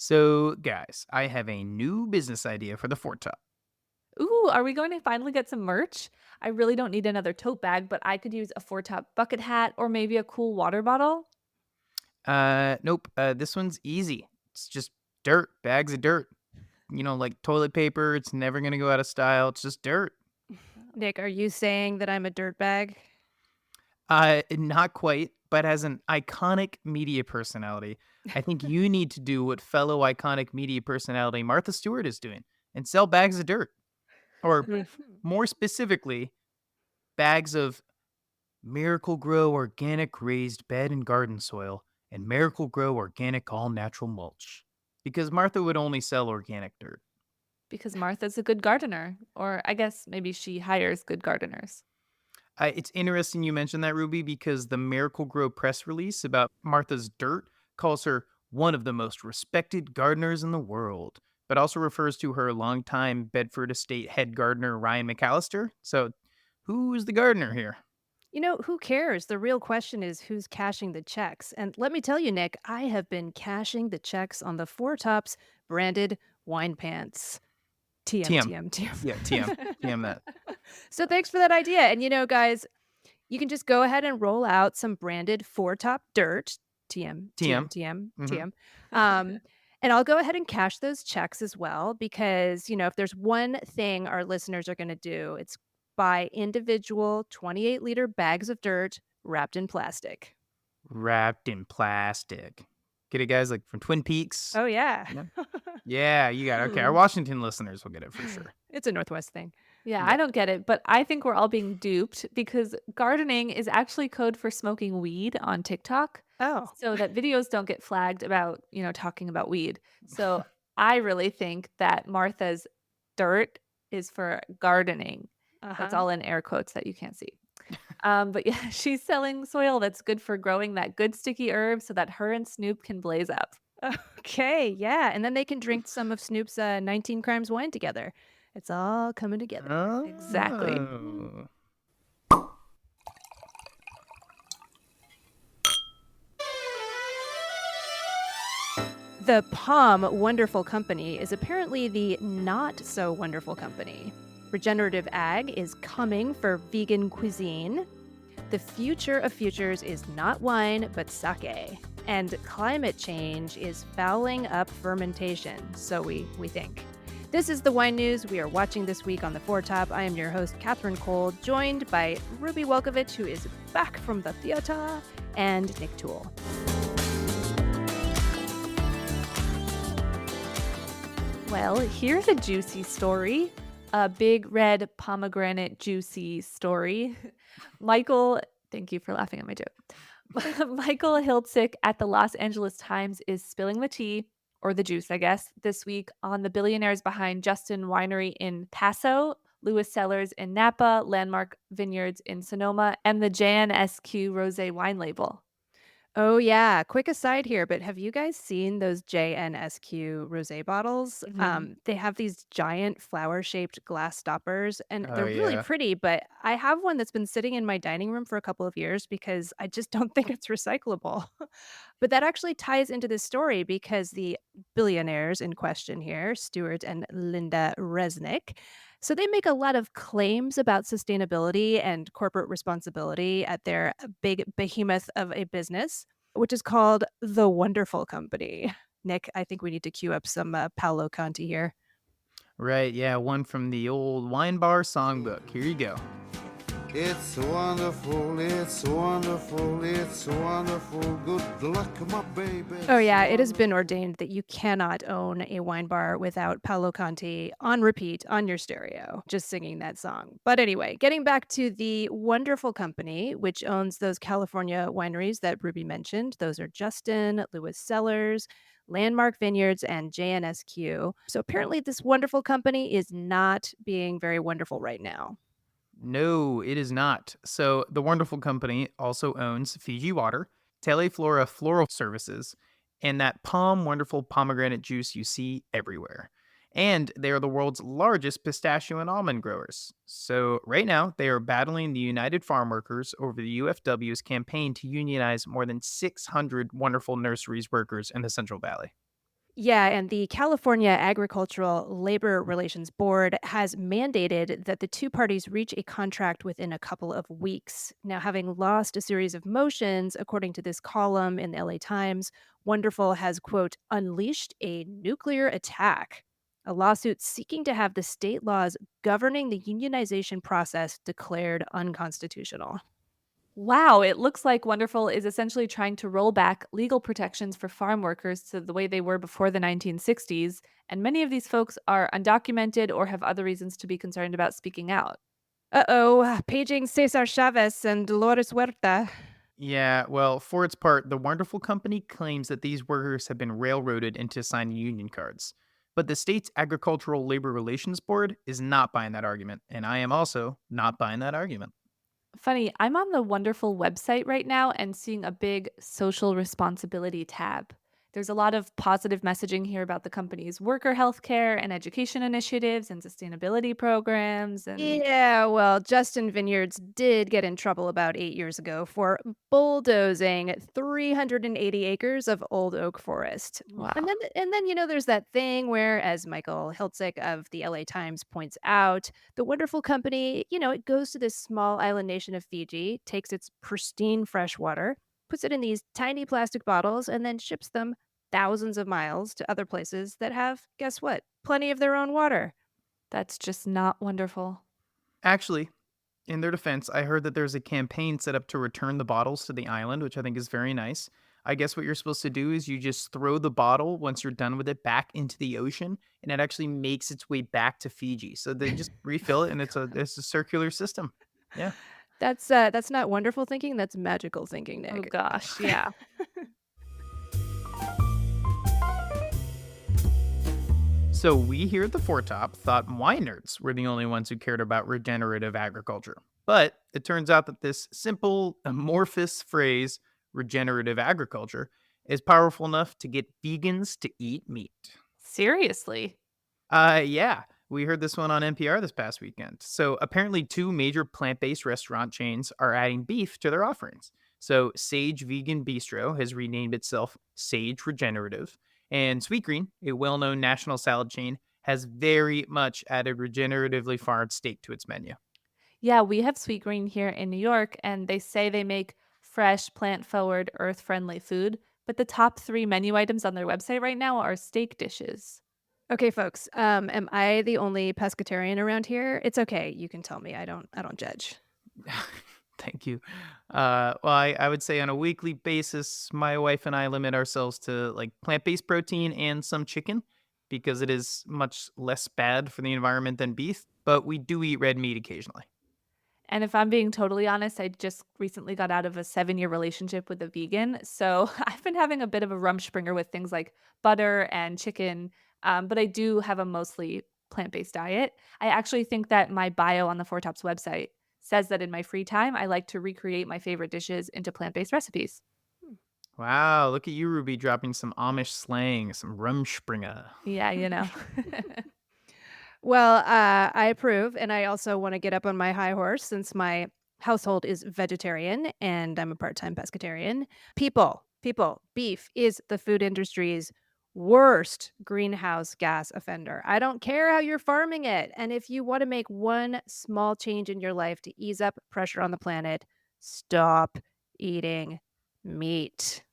So, guys, I have a new business idea for the Fort Top. Ooh, are we going to finally get some merch? I really don't need another tote bag, but I could use a four top bucket hat or maybe a cool water bottle. Nope. This one's easy. It's just dirt, bags of dirt. Like toilet paper. It's never gonna go out of style. It's just dirt. Nick, are you saying that I'm a dirtbag? Not quite, but as an iconic media personality, I think you need to do what fellow iconic media personality Martha Stewart is doing and sell bags of dirt, or Mhm. more specifically, bags of Miracle Grow organic raised bed and garden soil, and Miracle Grow organic all natural mulch. Because Martha would only sell organic dirt. Because Martha's a good gardener. Or I guess maybe she hires good gardeners. It's interesting you mentioned that, Ruby, because the Miracle Grow press release about Martha's dirt calls her one of the most respected gardeners in the world, but also refers to her longtime Bedford Estate head gardener, Ryan McAllister. So, who's the gardener here? Who cares? The real question is who's cashing the checks. And let me tell you, Nick, I have been cashing the checks on the Four Tops branded wine pants. TM, TM. TM, Yeah, TM. TM. TM that. So thanks for that idea. And guys, you can just go ahead and roll out some branded Four Top dirt. TM, TM, TM. TM, Hmm. TM. Um, and I'll go ahead and cash those checks as well because, if there's one thing our listeners are going to do, it's buy individual 28-liter bags of dirt wrapped in plastic. Wrapped in plastic. Get it, guys? Like from Twin Peaks? Oh, yeah. Yeah. Yeah, you got it. Okay, our Washington listeners will get it for sure. It's a Northwest thing. Yeah, I Yeah. don't get it, but I think we're all being duped because gardening is actually code for smoking weed on TikTok Oh. so that videos don't get flagged about, talking about weed. So I really think that Martha's dirt is for gardening. That's Uh-huh. all in air quotes that you can't see. But yeah, she's selling soil that's good for growing that good sticky herb so that her and Snoop can blaze up. Okay, yeah, and then they can drink some of Snoop's 19 Crimes wine together. It's all coming together. Exactly. Oh. The Pom Wonderful Company is apparently the not so wonderful company. Regenerative ag is coming for vegan cuisine. The future of futures is not wine, but sake. And climate change is fouling up fermentation, so we think. This is the wine news we are watching this week on the Four Top. I am your host, Catherine Cole, joined by Ruby Welkovich, who is back from the theater, and Nick Toole. Well, here's a juicy story, a big red pomegranate juicy story. Michael, thank you for laughing at my joke. Michael Hiltzik at the Los Angeles Times is spilling the tea, or the juice, I guess, this week on the billionaires behind Justin Winery in Paso, Lewis Cellars in Napa, Landmark Vineyards in Sonoma, and the JNSQ Rosé wine label. Oh, yeah. Quick aside here, but have you guys seen those JNSQ rosé bottles? Mhm. They have these giant flower-shaped glass stoppers, and Oh, they're really yeah. pretty, but I have one that's been sitting in my dining room for a couple of years because I just don't think it's recyclable. But that actually ties into this story because the billionaires in question here, Stuart and Linda Resnick, so they make a lot of claims about sustainability and corporate responsibility at their big behemoth of a business, which is called The Wonderful Company. Nick, I think we need to queue up some Paolo Conti here. Right, yeah, one from the old wine bar songbook. Here you go. It's wonderful, it's wonderful, it's wonderful. Good luck, my baby. Oh, yeah, it has been ordained that you cannot own a wine bar without Paolo Conti on repeat on your stereo, just singing that song. But anyway, getting back to the Wonderful Company, which owns those California wineries that Ruby mentioned. Those are Justin, Lewis Cellars, Landmark Vineyards, and JNSQ. So apparently, this Wonderful Company is not being very wonderful right now. No, it is not. So, the wonderful company also owns Fiji Water, Teleflora Floral Services, and that Pom Wonderful pomegranate juice you see everywhere. And they are the world's largest pistachio and almond growers. So, right now, they are battling the United Farm Workers over the UFW's campaign to unionize more than 600 wonderful nurseries workers in the Central Valley. Yeah, and the California Agricultural Labor Relations Board has mandated that the two parties reach a contract within a couple of weeks. Now, having lost a series of motions, according to this column in the LA Times, Wonderful has, quote, unleashed a nuclear attack, a lawsuit seeking to have the state laws governing the unionization process declared unconstitutional. Wow, it looks like Wonderful is essentially trying to roll back legal protections for farm workers to the way they were before the 1960s, and many of these folks are undocumented or have other reasons to be concerned about speaking out. Uh oh, paging Cesar Chavez and Dolores Huerta. Yeah, well, for its part, the Wonderful Company claims that these workers have been railroaded into signing union cards. But the state's Agricultural Labor Relations Board is not buying that argument, and I am also not buying that argument. Funny, I'm on the Wonderful website right now and seeing a big social responsibility tab. There's a lot of positive messaging here about the company's worker healthcare and education initiatives and sustainability programs and Yeah, well, Justin Vineyards did get in trouble about 8 years ago for bulldozing 380 acres of old oak forest. And wow. then, there's that thing where, as Michael Hiltzik of the LA Times points out, the wonderful company, it goes to this small island nation of Fiji, takes its pristine fresh water, puts it in these tiny plastic bottles, and then ships them thousands of miles to other places that have, guess what, plenty of their own water. That's just not wonderful. Actually, in their defense, I heard that there's a campaign set up to return the bottles to the island, which I think is very nice. I guess what you're supposed to do is you just throw the bottle once you're done with it back into the ocean, and it actually makes its way back to Fiji. So they just refill it, and it's a circular system. Yeah. That's not wonderful thinking, that's magical thinking, Oh Nick. gosh, yeah. So we here at the Foretop thought wine nerds were the only ones who cared about regenerative agriculture. But it turns out that this simple, amorphous phrase, regenerative agriculture, is powerful enough to get vegans to eat meat. Seriously. Yeah, we heard this one on NPR this past weekend. So apparently, two major plant-based restaurant chains are adding beef to their offerings. So Sage Vegan Bistro has renamed itself Sage Regenerative, and Sweetgreen, a well-known national salad chain, has very much added regeneratively farmed steak to its menu. Yeah, we have Sweetgreen here in New York, and they say they make fresh, plant forward, earth friendly food. But the top three menu items on their website right now are steak dishes. Okay, folks, am I the only pescatarian around here? It's okay, you can tell me, I don't judge. Thank you. Well, I would say on a weekly basis, my wife and I limit ourselves to like plant based protein and some chicken because it is much less bad for the environment than beef, but we do eat red meat occasionally. And if I'm being totally honest, I just recently got out of a 7-year relationship with a vegan. So I've been having a bit of a rumspringer with things like butter and chicken. But I do have a mostly plant based diet. I actually think that my bio on the Four Tops website says that in my free time, I like to recreate my favorite dishes into plant based recipes. Wow, look at you, Ruby, dropping some Amish slang, some Rumspringa. Yeah, Well, I approve, and I also wanna get up on my high horse since my household is vegetarian and I'm a part-time pescatarian. People, beef is the food industry's worst greenhouse gas offender. I don't care how you're farming it, and if you wanna make one small change in your life to ease up pressure on the planet, stop eating meat.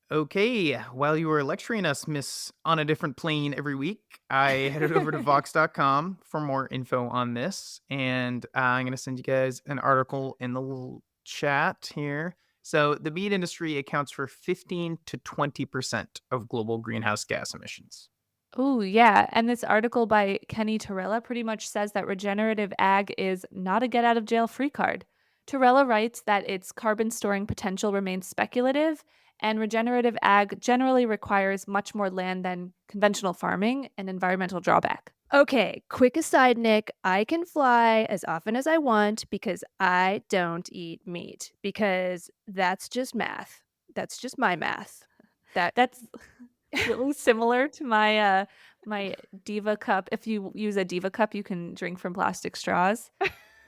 Okay, while you were lecturing us, Miss On a Different Plane every week, I headed over to Vox.com for more info on this. And I'm going to send you guys an article in the little chat here. So, the meat industry accounts for 15 to 20% of global greenhouse gas emissions. Oh, yeah. And this article by Kenny Torella pretty much says that regenerative ag is not a get out of jail free card. Torella writes that its carbon storing potential remains speculative, and regenerative ag generally requires much more land than conventional farming and environmental drawback. Okay, quick aside, Nick. I can fly as often as I want because I don't eat meat because that's just math. That's just my math. That That's really similar to my Diva cup. If you use a Diva cup, you can drink from plastic straws.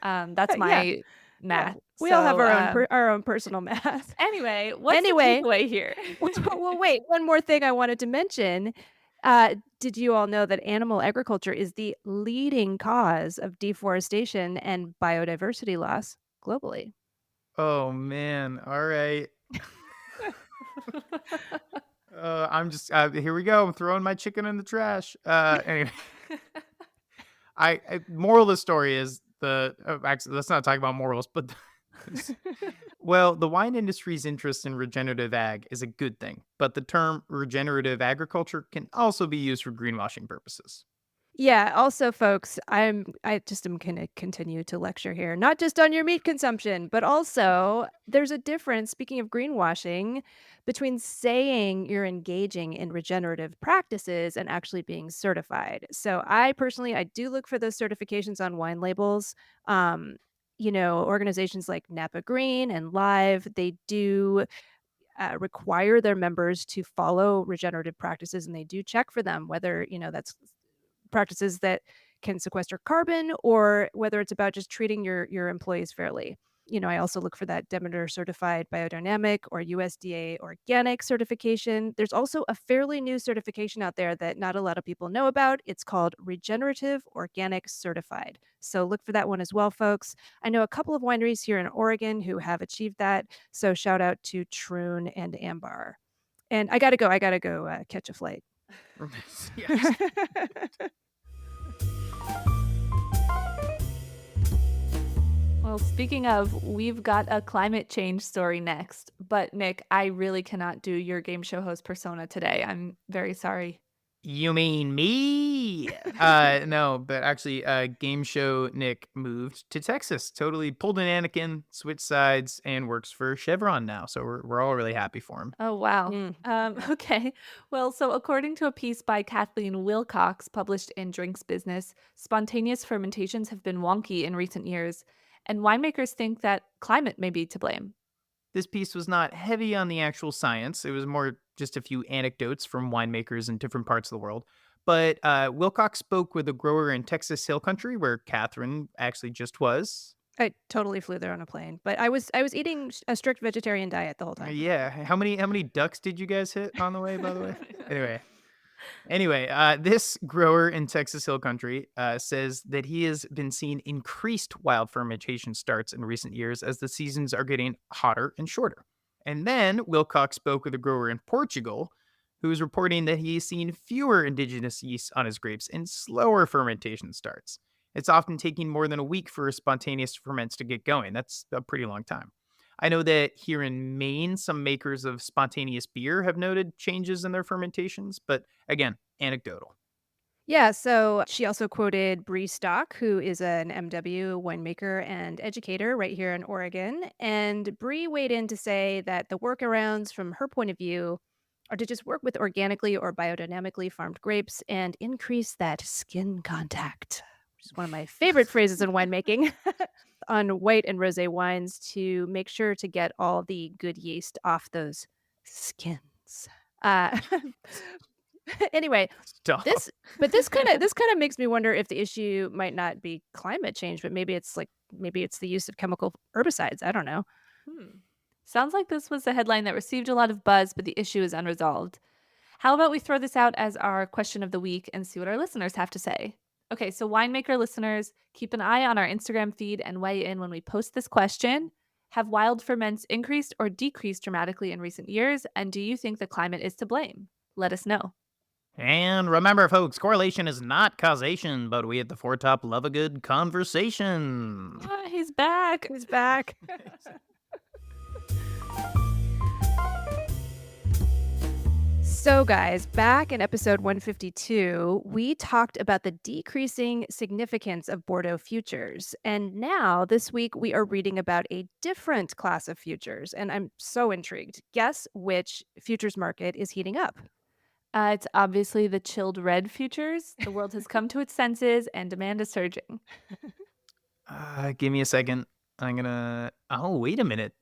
That's yeah, my yeah. math. We all have So, our own personal math. anyway, what's the Anyway, takeaway here? well, wait, one more thing I wanted to mention. Did you all know that animal agriculture is the leading cause of deforestation and biodiversity loss globally? Oh, man. All right. I'm just here we go. I'm throwing my chicken in the trash. Anyway, moral of the story is actually let's not talk about morals, but well, the wine industry's interest in regenerative ag is a good thing, but the term regenerative agriculture can also be used for greenwashing purposes. Yeah, also folks, I just am gonna continue to lecture here, not just on your meat consumption, but also there's a difference, speaking of greenwashing, between saying you're engaging in regenerative practices and actually being certified. So I personally I do look for those certifications on wine labels. Um, organizations like Napa Green and Live, they do require their members to follow regenerative practices and they do check for them whether that's practices that can sequester carbon or whether it's about just treating your employees fairly. I also look for that Demeter certified biodynamic or USDA organic certification. There's also a fairly new certification out there that not a lot of people know about. It's called Regenerative Organic Certified. So look for that one as well, folks. I know a couple of wineries here in Oregon who have achieved that. So shout out to Troon and Ambar. And I gotta go catch a flight. Yes. Well, speaking of, we've got a climate change story next. But Nick, I really cannot do your game show host persona today. I'm very sorry. You mean me? No, but actually, game show Nick moved to Texas. Totally pulled an Anakin, switched sides, and works for Chevron now. So we're all really happy for him. Oh, wow. Mm. Okay. Well, so according to a piece by Kathleen Wilcox published in Drinks Business, spontaneous fermentations have been wonky in recent years, and winemakers think that climate may be to blame. This piece was not heavy on the actual science. It was more just a few anecdotes from winemakers in different parts of the world. But Wilcox spoke with a grower in Texas Hill Country, where Catherine actually just was. I totally flew there on a plane, but I was eating a strict vegetarian diet the whole time. Yeah, how many ducks did you guys hit on the way? By the way, anyway, this grower in Texas Hill Country says that he has been seeing increased wild fermentation starts in recent years as the seasons are getting hotter and shorter. And then Wilcox spoke with a grower in Portugal who is reporting that he's seen fewer indigenous yeasts on his grapes and slower fermentation starts. It's often taking more than a week for spontaneous ferments to get going. That's a pretty long time. I know that here in Maine, some makers of spontaneous beer have noted changes in their fermentations, but again, anecdotal. Yeah, so she also quoted Bree Stock, who is an MW winemaker and educator right here in Oregon. And Bree weighed in to say that the workarounds from her point of view are to just work with organically or biodynamically farmed grapes and increase that skin contact, which is one of my favorite phrases in winemaking, on white and rosé wines to make sure to get all the good yeast off those skins. Uh, anyway, Stop. this kind of makes me wonder if the issue might not be climate change, but maybe it's the use of chemical herbicides. I don't know. Hmm. Sounds like this was a headline that received a lot of buzz, but the issue is unresolved. How about we throw this out as our question of the week and see what our listeners have to say? Okay, so winemaker listeners, keep an eye on our Instagram feed and weigh in when we post this question. Have wild ferments increased or decreased dramatically in recent years? And do you think the climate is to blame? Let us know. And remember, folks, correlation is not causation, but we at the Four Top love a good conversation. Ah, he's back. He's back. So, guys, back in episode 152, we talked about the decreasing significance of Bordeaux futures. And now, this week, we are reading about a different class of futures. And I'm so intrigued. Guess which futures market is heating up? It's obviously the chilled red futures. The world has come to its senses and demand is surging. Give me a second. Oh, wait a minute.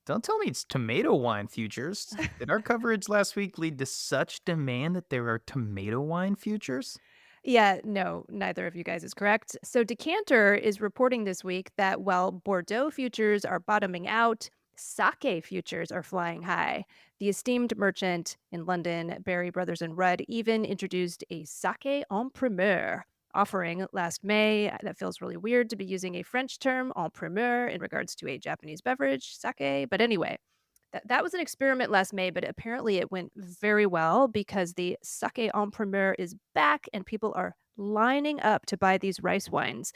Don't tell me it's tomato wine futures. Did our coverage last week lead to such demand that there are tomato wine futures? Yeah, no, neither of you guys is correct. So Decanter is reporting this week that while Bordeaux futures are bottoming out, Sake futures are flying high. The esteemed merchant in London, Barry Brothers and Rudd, even introduced a sake en primeur offering last May. That feels really weird to be using a French term, en primeur, in regards to a Japanese beverage, sake. But anyway, that was an experiment last May, but apparently it went very well because the sake en primeur is back and people are lining up to buy these rice wines,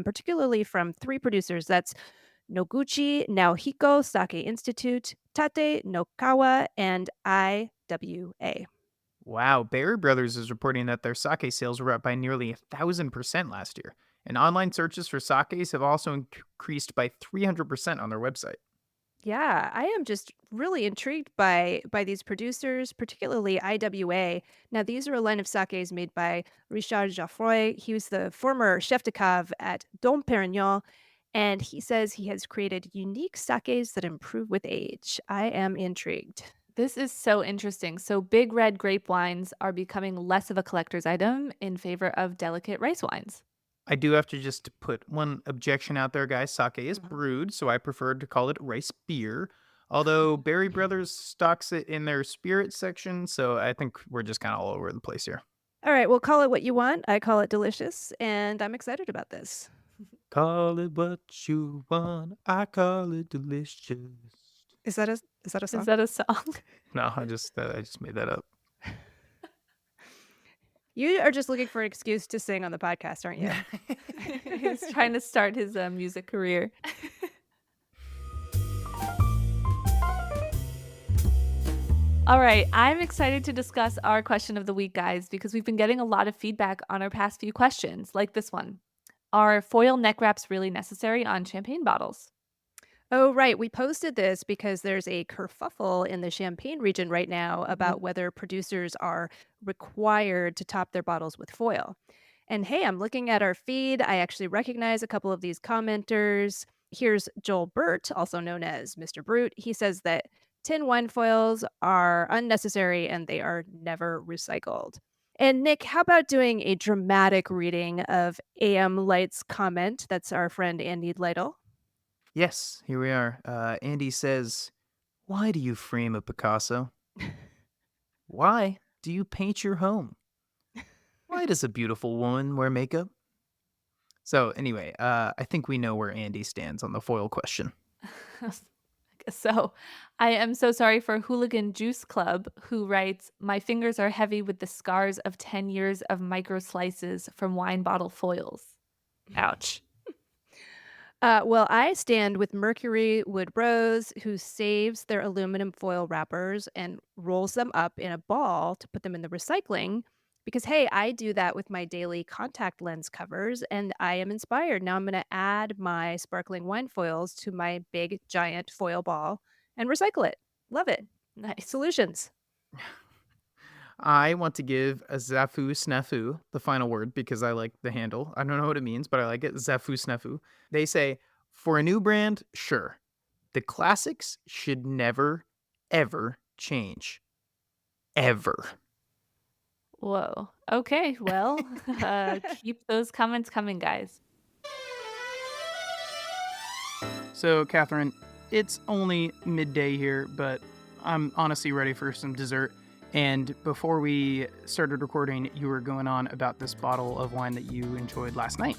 particularly from three producers. That's Noguchi Naohiko Sake Institute, Tate Nokawa, and IWA. Wow, Berry Brothers is reporting that their sake sales were up by nearly 1,000% last year. And online searches for sakes have also increased by 300% on their website. Yeah, I am just really intrigued by these producers, particularly IWA. Now, these are a line of sakes made by Richard Jaffroy. He was the former chef de cave at Dom Perignon, and he says he has created unique sakes that improve with age. I am intrigued. This is so interesting. So, big red grape wines are becoming less of a collector's item in favor of delicate rice wines. I do have to just put one objection out there, guys. Sake is Mhm. brewed, so I prefer to call it rice beer. Although Berry Brothers stocks it in their spirit section, so I think we're just kind of all over the place here. All right, well, call it what you want. I call it delicious, and I'm excited about this. Call it what you want, I call it delicious. Is that a Is song? that a song? No, I just made that up. You are just looking for an excuse to sing on the podcast, aren't you? He's trying to start his music career. All right, I'm excited to discuss our question of the week, guys, because we've been getting a lot of feedback on our past few questions, like this one. Are foil neck wraps really necessary on champagne bottles? Oh, right. We posted this because there's a kerfuffle in the Champagne region right now Mhm. about whether producers are required to top their bottles with foil. And hey, I'm looking at our feed. I actually recognize a couple of these commenters. Here's Joel Burt, also known as Mr. Brute. He says that tin wine foils are unnecessary and they are never recycled. And Nick, how about doing a dramatic reading of AM Light's comment? That's our friend Andy Lytle. Yes, here we are. Andy says, "Why do you frame a Picasso? Why do you paint your home? Why does a beautiful woman wear makeup?" So, anyway, I think we know where Andy stands on the foil question. So, I am so sorry for Hooligan Juice Club, who writes, "My fingers are heavy with the scars of 10 years of micro slices from wine bottle foils." Ouch. Well, I stand with Mercury Wood Rose, who saves their aluminum foil wrappers and rolls them up in a ball to put them in the recycling. Because, hey, I do that with my daily contact lens covers, and I am inspired. Now I'm going to add my sparkling wine foils to my big, giant foil ball and recycle it. Love it. Nice. Solutions. I want to give a Zafu Snafu the final word because I like the handle. I don't know what it means, but I like it. Zafu Snafu. They say, for a new brand, sure. The classics should never, ever change. Ever. Whoa. Okay, well, keep those comments coming, guys. So, Catherine, it's only midday here, but I'm honestly ready for some dessert. And before we started recording, you were going on about this bottle of wine that you enjoyed last night.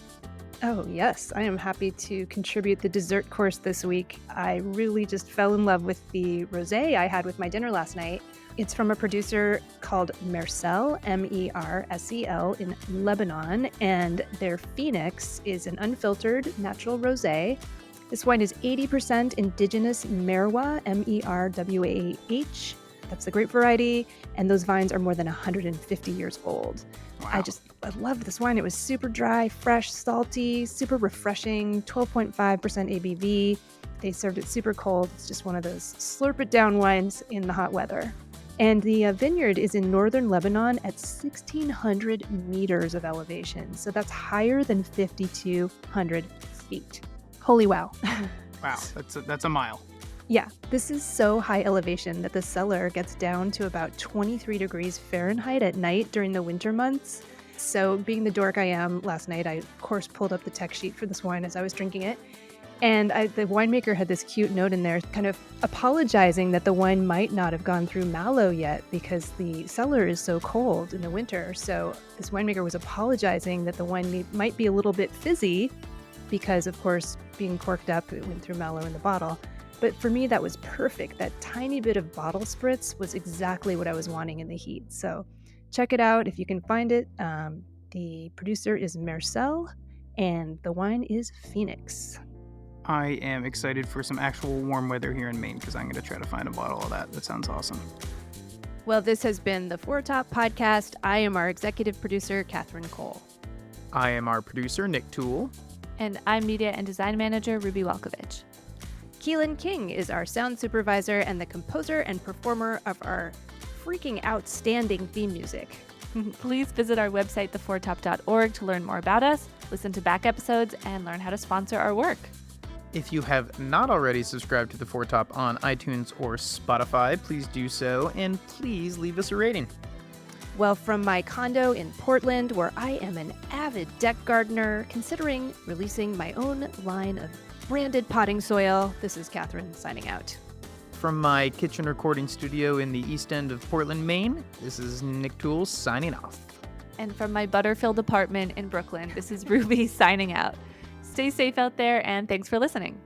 Oh, yes. I am happy to contribute the dessert course this week. I really just fell in love with the rosé I had with my dinner last night. It's from a producer called Mersel, Mersel, in Lebanon, and their Phoenix is an unfiltered natural rosé. This wine is 80% indigenous Merwa, Merwah. That's the grape variety, and those vines are more than 150 years old. Wow. I loved this wine. It was super dry, fresh, salty, super refreshing, 12.5% ABV. They served it super cold. It's just one of those slurp it down wines in the hot weather. And the vineyard is in northern Lebanon at 1,600 meters of elevation. So that's higher than 5,200 feet. Holy wow. Wow, that's a mile. Yeah, this is so high elevation that the cellar gets down to about 23 degrees Fahrenheit at night during the winter months. So being the dork I am, last night I, of course, pulled up the tech sheet for this wine as I was drinking it. And the winemaker had this cute note in there kind of apologizing that the wine might not have gone through mallow yet because the cellar is so cold in the winter. So this winemaker was apologizing that the wine might be a little bit fizzy because, of course, being corked up, it went through mallow in the bottle. But for me, that was perfect. That tiny bit of bottle spritz was exactly what I was wanting in the heat. So check it out if you can find it. The producer is Marcel, and the wine is Phoenix. I am excited for some actual warm weather here in Maine because I'm going to try to find a bottle of that. That sounds awesome. Well, this has been the Four Top Podcast. I am our executive producer, Catherine Cole. I am our producer, Nick Toole. And I'm media and design manager, Ruby Walkovich. Keelan King is our sound supervisor and the composer and performer of our freaking outstanding theme music. Please visit our website, thefourtop.org, to learn more about us, listen to back episodes, and learn how to sponsor our work. If you have not already subscribed to the Four Top on iTunes or Spotify, please do so, and please leave us a rating. Well, from my condo in Portland, where I am an avid deck gardener, considering releasing my own line of branded potting soil, this is Catherine signing out. From my kitchen recording studio in the east end of Portland, Maine, this is Nick Toole signing off. And from my butter-filled apartment in Brooklyn, this is Ruby signing out. Stay safe out there, and thanks for listening.